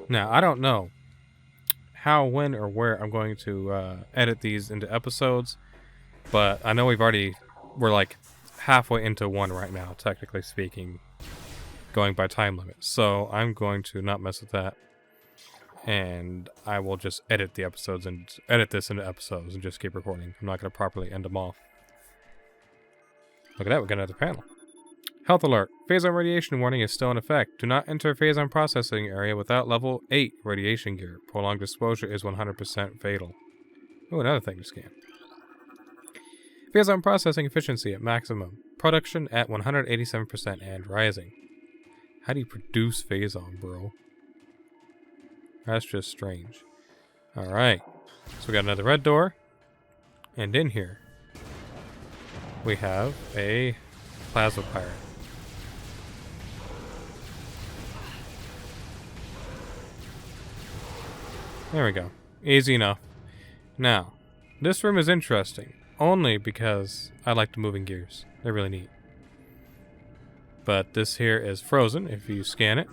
Now, I don't know how, when, or where I'm going to edit these into episodes, but I know we're like halfway into one right now, technically speaking, going by time limit. So I'm going to not mess with that, and I will just edit the episodes and edit this into episodes and just keep recording. I'm not going to properly end them off. Look at that, we got another panel. Health alert. Phazon radiation warning is still in effect. Do not enter Phazon processing area without level 8 radiation gear. Prolonged exposure is 100% fatal. Oh, another thing to scan. Phazon processing efficiency at maximum. Production at 187% and rising. How do you produce Phazon, bro? That's just strange. Alright. So we got another red door. And in here, we have a plasma pirate. There we go. Easy enough. Now, this room is interesting, only because I like the moving gears. They're really neat. But this here is frozen if you scan it.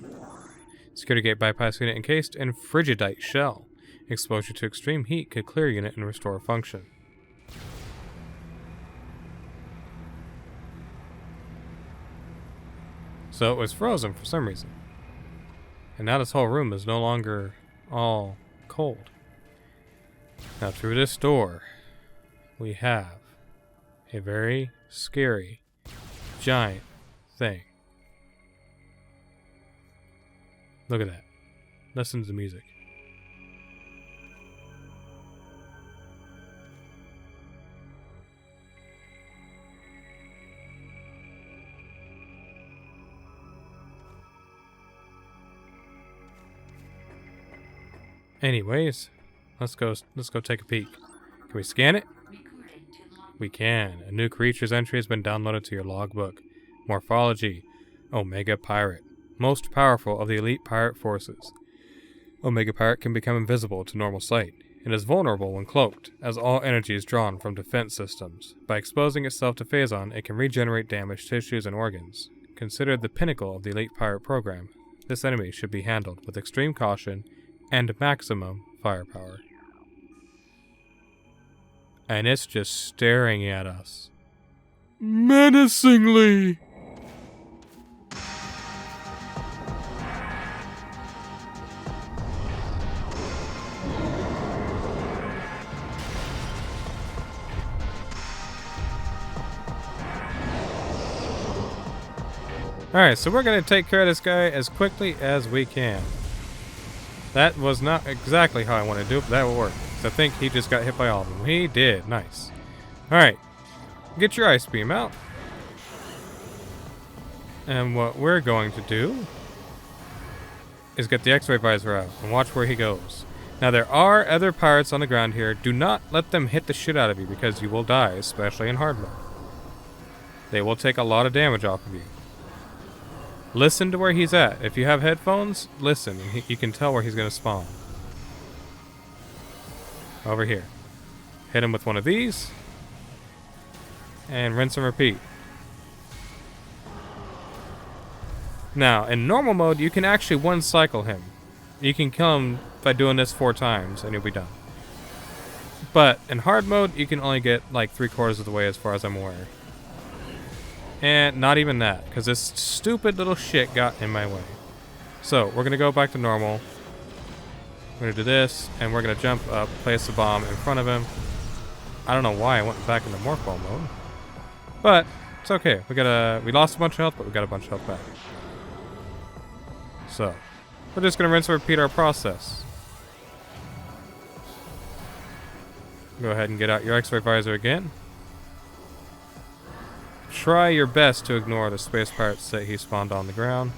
Security gate bypass unit encased in frigidite shell. Exposure to extreme heat could clear unit and restore function. So it was frozen for some reason. And now this whole room is no longer all cold. Now through this door, we have a very scary, giant thing. Look at that. Listen to the music. Anyways, let's go take a peek. Can we scan it? We can. A new creature's entry has been downloaded to your logbook. Morphology. Omega Pirate. Most powerful of the elite pirate forces. Omega Pirate can become invisible to normal sight. It is vulnerable when cloaked, as all energy is drawn from defense systems. By exposing itself to Phazon, it can regenerate damaged tissues and organs. Considered the pinnacle of the elite pirate program, this enemy should be handled with extreme caution and maximum firepower. And it's just staring at us. Menacingly! Alright, so we're going to take care of this guy as quickly as we can. That was not exactly how I want to do it, but that will work. I think he just got hit by all of them. He did. Nice. Alright. Get your ice beam out. And what we're going to do is get the x-ray visor out and watch where he goes. Now there are other pirates on the ground here. Do not let them hit the shit out of you because you will die, especially in hard mode. They will take a lot of damage off of you. Listen to where he's at. If you have headphones, listen. You can tell where he's going to spawn. Over here. Hit him with one of these. And rinse and repeat. Now, in normal mode, you can actually one-cycle him. You can kill him by doing this 4 times, and you'll be done. But in hard mode, you can only get like 3/4 of the way as far as I'm aware. And not even that, because this stupid little shit got in my way. So, we're going to go back to normal. We're going to do this, and we're going to jump up, place the bomb in front of him. I don't know why I went back into morpho mode. But, it's okay. We lost a bunch of health, but we got a bunch of health back. So, we're just going to rinse and repeat our process. Go ahead and get out your x-ray visor again. Try your best to ignore the space pirates that he spawned on the ground.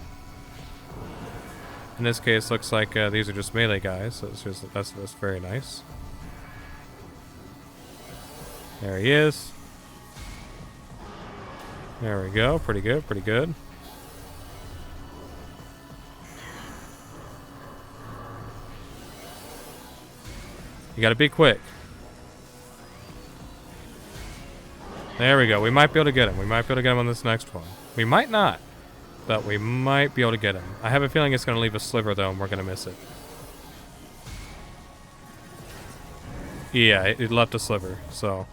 In this case, looks like these are just melee guys, so that's very nice. There he is. There we go. Pretty good, pretty good. You gotta be quick. There we go. We might be able to get him. We might be able to get him on this next one. We might not, but we might be able to get him. I have a feeling it's going to leave a sliver, though, and we're going to miss it. Yeah, it left a sliver, so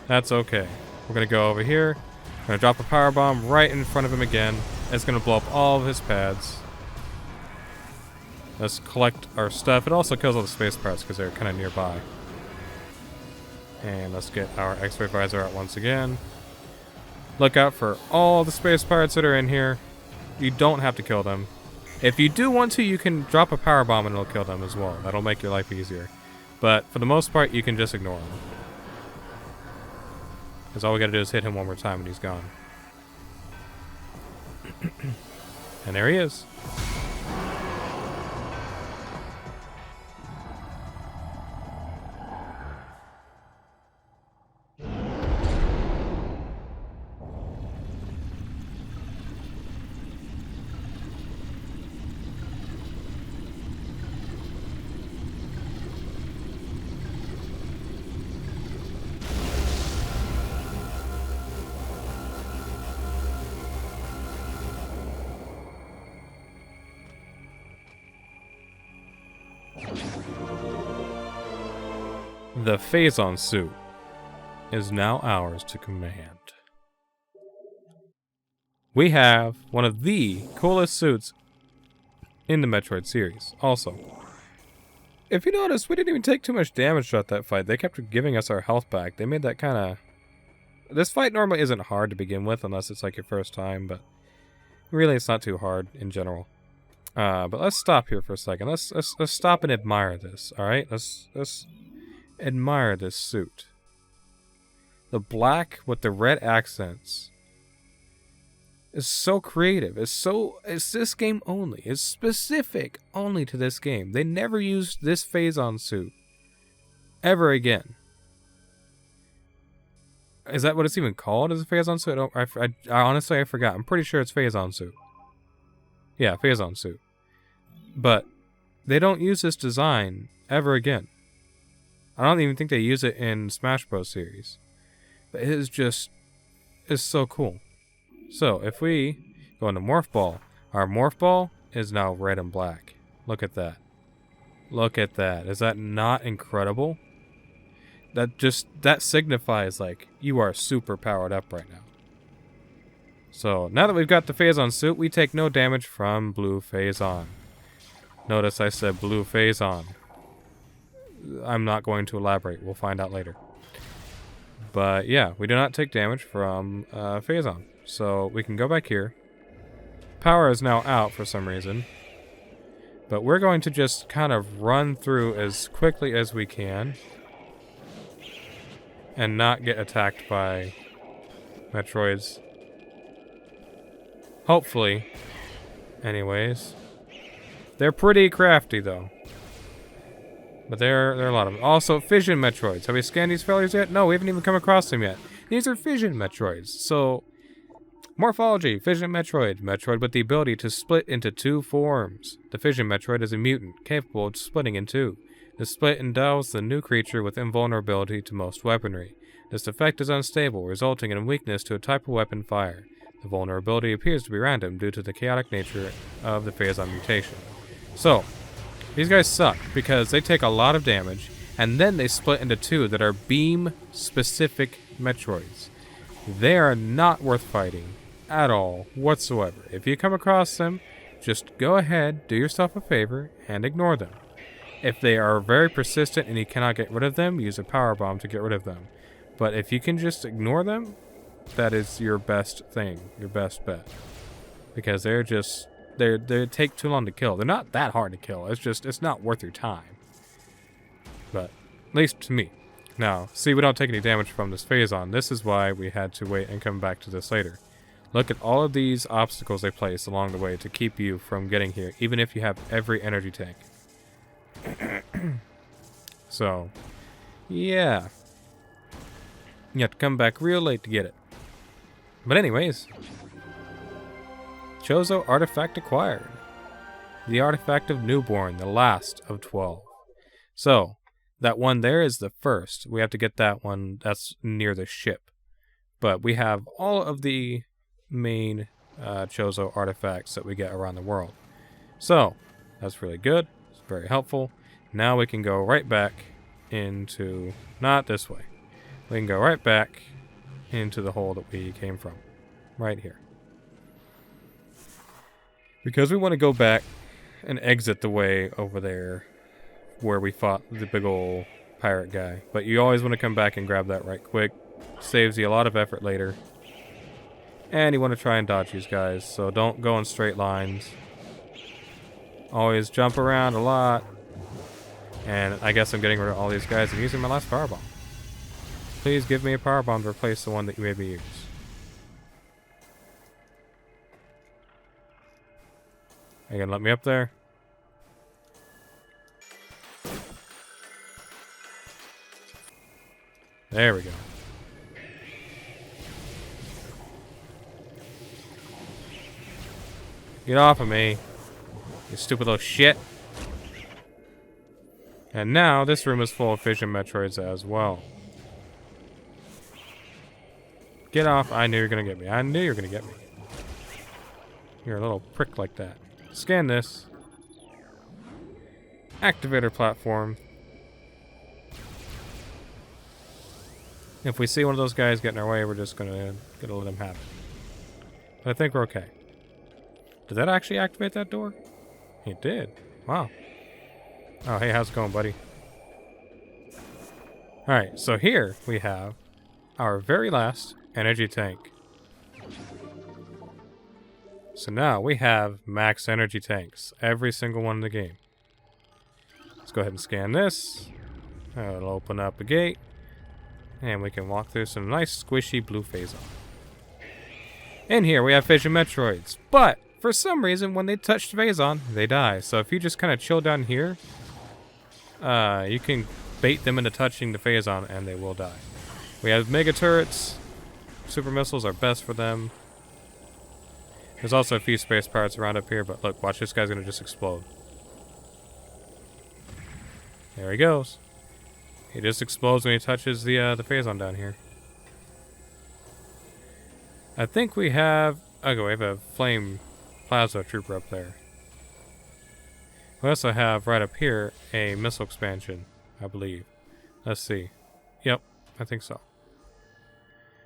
that's okay. We're gonna go over here. We're gonna drop a power bomb right in front of him again. It's gonna blow up all of his pads. Let's collect our stuff. It also kills all the space parts because they're kind of nearby. And let's get our X-ray visor out once again. Look out for all the space parts that are in here. You don't have to kill them. If you do want to, you can drop a power bomb and it'll kill them as well. That'll make your life easier. But for the most part, you can just ignore them. Because all we gotta do is hit him one more time and he's gone. And there he is. The Phazon Suit is now ours to command. We have one of the coolest suits in the Metroid series, also. If you notice, we didn't even take too much damage throughout that fight. They kept giving us our health back. They made that kind of... This fight normally isn't hard to begin with, unless it's like your first time, but really it's not too hard in general. But let's stop here for a second. Let's stop and admire this, alright? Let's admire this suit. The black with the red accents is so creative. It's this game only. It's specific only to this game. They never used this Phazon suit ever again. Is that what it's even called? Is it Phazon suit? I honestly I forgot. I'm pretty sure it's Phazon Suit. Yeah, Phazon Suit. But they don't use this design ever again. I don't even think they use it in Smash Bros. Series. But it is just... it's so cool. So, if we go into Morph Ball, our Morph Ball is now red and black. Look at that. Look at that. Is that not incredible? That signifies, like, you are super powered up right now. So, now that we've got the Phazon Suit, we take no damage from Blue Phazon. Notice I said Blue Phazon. I'm not going to elaborate. We'll find out later. But, yeah, we do not take damage from Phazon. So, we can go back here. Power is now out for some reason. But we're going to just kind of run through as quickly as we can. And not get attacked by Metroids. Hopefully. Anyways. They're pretty crafty, though. But there are a lot of them. Also, fission Metroids. Have we scanned these failures yet? No, we haven't even come across them yet. These are fission Metroids. So, morphology, fission Metroid. Metroid with the ability to split into two forms. The fission Metroid is a mutant, capable of splitting in two. The split endows the new creature with invulnerability to most weaponry. This effect is unstable, resulting in a weakness to a type of weapon fire. The vulnerability appears to be random due to the chaotic nature of the Phazon mutation. So, these guys suck because they take a lot of damage, and then they split into two that are beam-specific Metroids. They are not worth fighting at all, whatsoever. If you come across them, just go ahead, do yourself a favor, and ignore them. If they are very persistent and you cannot get rid of them, use a power bomb to get rid of them. But if you can just ignore them, that is your best thing, your best bet. Because they're just... They take too long to kill. They're not that hard to kill. It's not worth your time. But, at least to me. Now, see, we don't take any damage from this Phazon. This is why we had to wait and come back to this later. Look at all of these obstacles they place along the way to keep you from getting here, even if you have every energy tank. So, yeah. You have to come back real late to get it. But anyways... Chozo artifact acquired. The artifact of Newborn, the last of 12. So, that one there is the first. We have to get that one that's near the ship. But we have all of the main Chozo artifacts that we get around the world. So, that's really good. It's very helpful. Now we can go right back into... Not this way. We can go right back into the hole that we came from. Right here. Because we want to go back and exit the way over there where we fought the big ol' pirate guy. But you always want to come back and grab that right quick. Saves you a lot of effort later. And you want to try and dodge these guys, so don't go in straight lines. Always jump around a lot. And I guess I'm getting rid of all these guys and using my last power bomb. Please give me a power bomb to replace the one that you maybe used. Are you gonna let me up there? There we go. Get off of me, you stupid little shit. And now this room is full of Phazon Metroids as well. Get off. I knew you were gonna get me. I knew you were gonna get me. You're a little prick like that. Scan this. Activator platform. If we see one of those guys get in our way, we're just gonna let him have it. But I think we're okay. Did that actually activate that door? It did. Wow. Oh, hey, how's it going, buddy? Alright, so here we have our very last energy tank. So now we have max energy tanks. Every single one in the game. Let's go ahead and scan this. It'll open up a gate. And we can walk through some nice squishy blue Phazon. In here we have Phazon Metroids. But for some reason when they touch Phazon, they die. So if you just kind of chill down here, you can bait them into touching the Phazon and they will die. We have mega turrets. Super missiles are best for them. There's also a few space pirates around up here, but look, watch, this guy's gonna just explode. There he goes. He just explodes when he touches the Phazon down here. I think we have... Okay, we have a flame plasma trooper up there. We also have right up here a missile expansion, I believe. Let's see. Yep, I think so.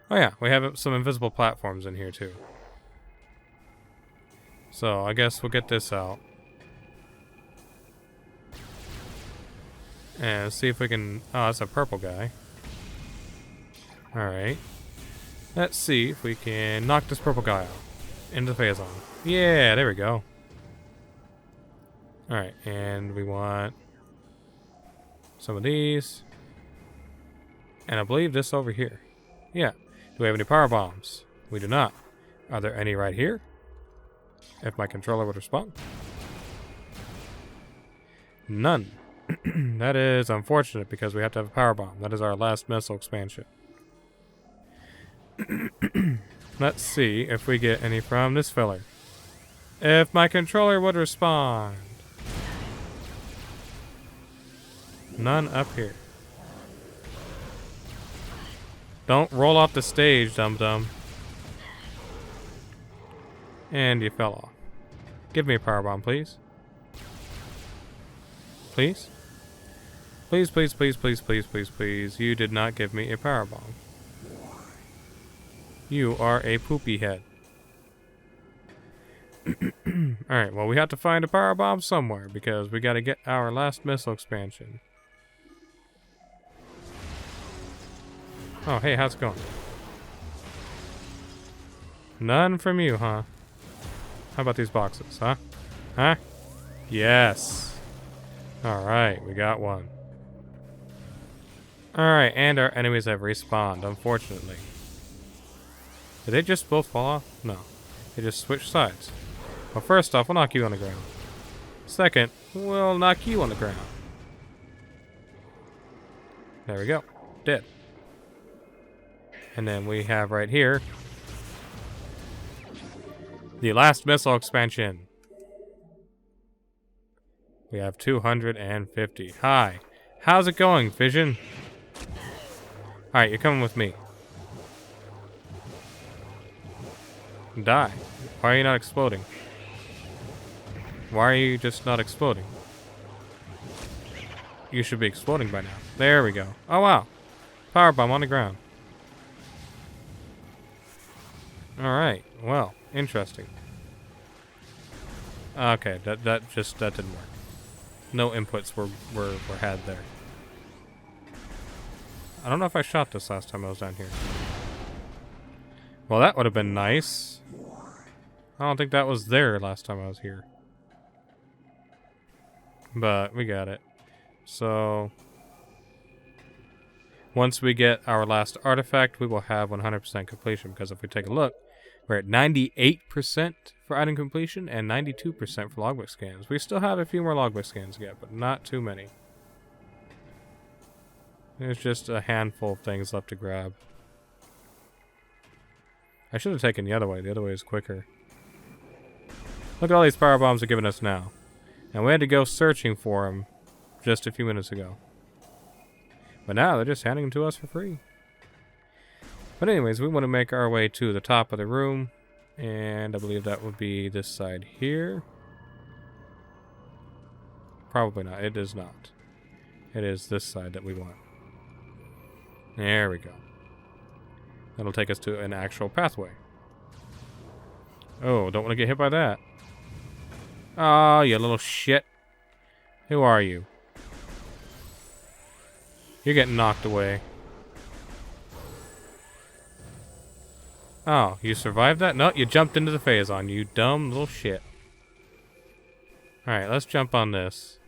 Oh yeah, we have some invisible platforms in here too. So I guess we'll get this out. And see if we can... Oh, that's a purple guy. Alright. Let's see if we can knock this purple guy out. Into the Phazon. Yeah, there we go. Alright, and we want some of these. And I believe this over here. Yeah. Do we have any power bombs? We do not. Are there any right here? If my controller would respond. None. That is unfortunate because we have to have a power bomb. That is our last missile expansion. Let's see if we get any from this filler. If my controller would respond. None up here. Don't roll off the stage, dum-dum. And you fell off. Give me a power bomb, please. Please? Please, please, please, please, please, please, please. You did not give me a power bomb. You are a poopy head. Alright, well, we have to find a power bomb somewhere because we got to get our last missile expansion. Oh, hey, how's it going? None from you, huh? How about these boxes, huh? Huh? Yes. Alright, we got one. Alright, and our enemies have respawned, unfortunately. Did they just both fall off? No. They just switched sides. Well, first off, we'll knock you on the ground. Second, we'll knock you on the ground. There we go. Dead. And then we have right here the last missile expansion. We have 250. Hi. How's it going, Phazon? Alright, you're coming with me. Die. Why are you not exploding? Why are you just not exploding? you should be exploding by now. There we go. Oh, wow. Power bomb on the ground. Alright. Well, interesting. Okay, that didn't work. No inputs were had there. I don't know if I shot this last time I was down here. Well, that would have been nice. I don't think that was there last time I was here. But we got it. So once we get our last artifact, we will have 100% completion. Because if we take a look, we're at 98% for item completion and 92% for logbook scans. We still have a few more logbook scans to get, but not too many. There's just a handful of things left to grab. I should have taken the other way. The other way is quicker. Look at all these power bombs they're giving us now. And we had to go searching for them just a few minutes ago. But now they're just handing them to us for free. But anyways, we want to make our way to the top of the room. And I believe that would be this side here. Probably not. It is not. It is this side that we want. There we go. That'll take us to an actual pathway. Oh, don't want to get hit by that. Oh, you little shit. Who are you? You're getting knocked away. Oh, you survived that? No, you jumped into the Phazon, you dumb little shit. Alright, let's jump on this.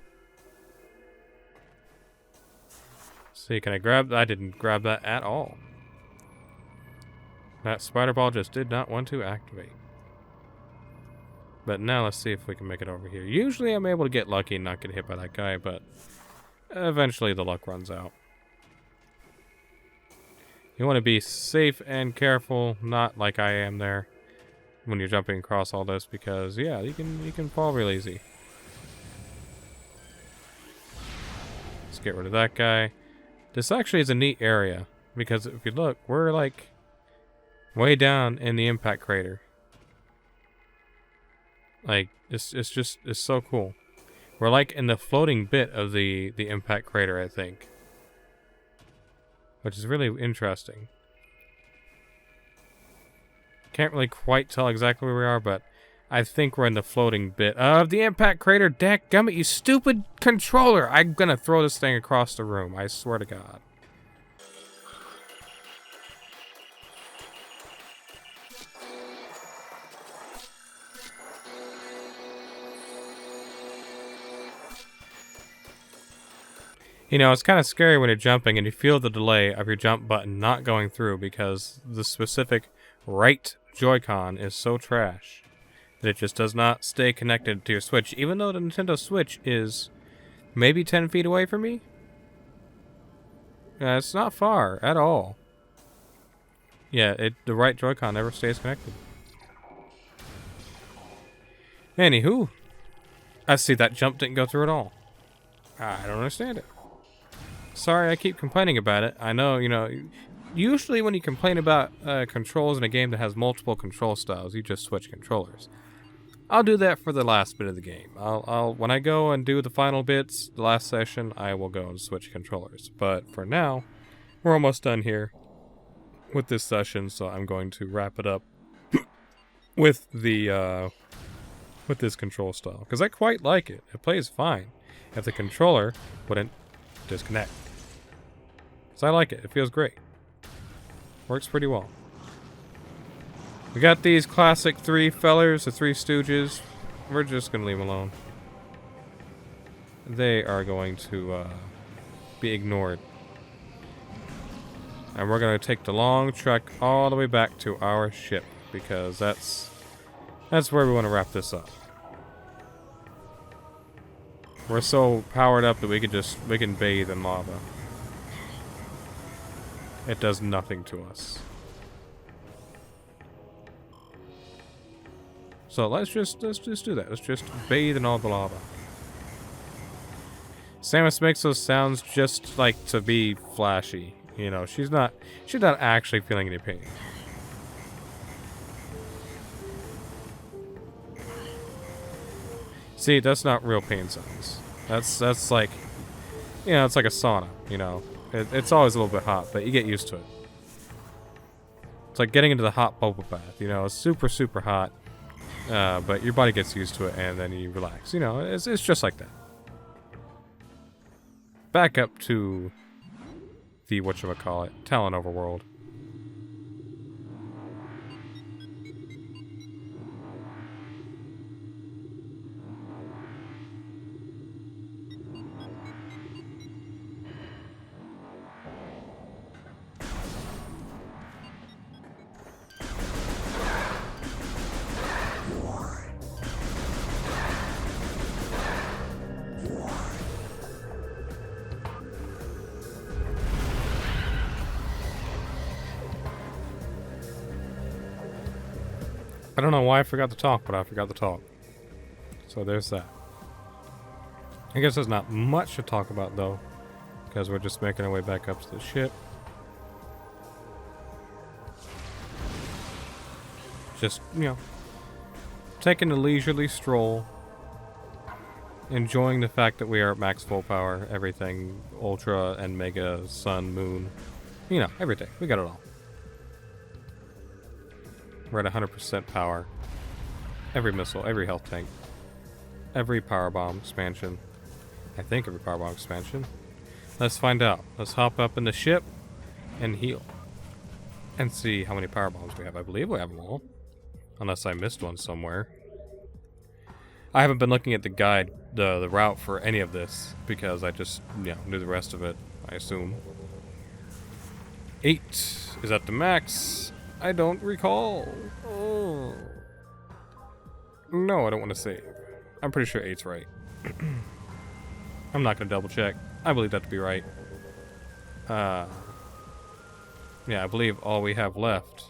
See, can I grab that? I didn't grab that at all. That spider ball just did not want to activate. But now let's see if we can make it over here. Usually I'm able to get lucky and not get hit by that guy, but eventually the luck runs out. You want to be safe and careful, not like I am there when you're jumping across all this, because yeah, you can fall real easy. Let's get rid of that guy. This actually is a neat area, because if you look, we're like way down in the impact crater. Like, it's so cool. We're like in the floating bit of the impact crater, I think. Which is really interesting. Can't really quite tell exactly where we are, but I think we're in the floating bit of the impact crater. Dadgummit, you stupid controller! I'm gonna throw this thing across the room, I swear to God. You know, it's kind of scary when you're jumping and you feel the delay of your jump button not going through because the specific right Joy-Con is so trash that it just does not stay connected to your Switch, even though the Nintendo Switch is maybe 10 feet away from me. It's not far at all. Yeah, the right Joy-Con never stays connected. Anywho, I see that jump didn't go through at all. I don't understand it. Sorry, I keep complaining about it. I know, you know, usually when you complain about controls in a game that has multiple control styles, you just switch controllers. I'll do that for the last bit of the game. I'll when I go and do the final bits, the last session, I will go and switch controllers. But for now, we're almost done here with this session, so I'm going to wrap it up with the with this control style because I quite like it. It plays fine if the controller wouldn't disconnect. So I like it. It feels great. Works pretty well. We got these classic three fellers, the Three Stooges. We're just going to leave them alone. They are going to be ignored. And we're going to take the long trek all the way back to our ship because that's where we want to wrap this up. We're so powered up that we can bathe in lava. It does nothing to us. So let's just do that. Let's just bathe in all the lava. Samus makes those sounds just like to be flashy. You know, she's not actually feeling any pain. See, that's not real pain sounds. That's like You know, it's like a sauna, you know. It's always a little bit hot, but you get used to it. It's like getting into the hot bubble bath, you know. It's super, super hot, but your body gets used to it, and then you relax. You know, it's just like that. Back up to the, whatchamacallit, Talon Overworld. I don't know why I forgot to talk, but I forgot to talk. So there's that. I guess there's not much to talk about, though, because we're just making our way back up to the ship. Just, you know, taking a leisurely stroll, enjoying the fact that we are at max full power, everything, ultra and mega, sun, moon, you know, everything. We got it all. We're at 100% power. Every missile, every health tank, every power bomb expansion. I think every power bomb expansion. Let's find out. Let's hop up in the ship and heal. And see how many power bombs we have. I believe we have them all. Unless I missed one somewhere. I haven't been looking at the guide, the route for any of this, because I just, you know, knew the rest of it, I assume. 8 is at the max. I don't recall. Oh. No, I don't want to save. I'm pretty sure 8's right. I'm not going to double check. I believe that to be right. Yeah, I believe all we have left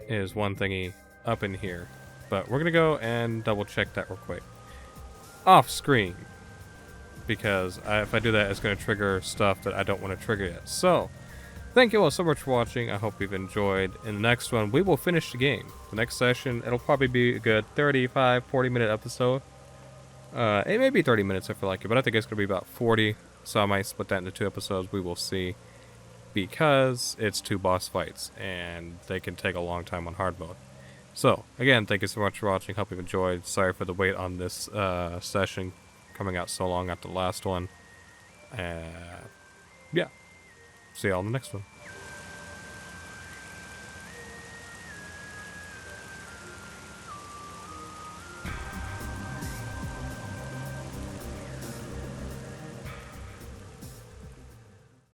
is one thingy up in here. But we're going to go and double check that real quick. Off screen. Because if I do that, it's going to trigger stuff that I don't want to trigger yet. So, thank you all so much for watching. I hope you've enjoyed. In the next one, we will finish the game. The next session, it'll probably be a good 35, 40-minute episode. It may be 30 minutes if I like it, but I think it's going to be about 40. So I might split that into 2 episodes. We will see. Because it's 2 boss fights, and they can take a long time on hard mode. So, again, thank you so much for watching. Hope you've enjoyed. Sorry for the wait on this session coming out so long after the last one. Yeah. See y'all in the next one.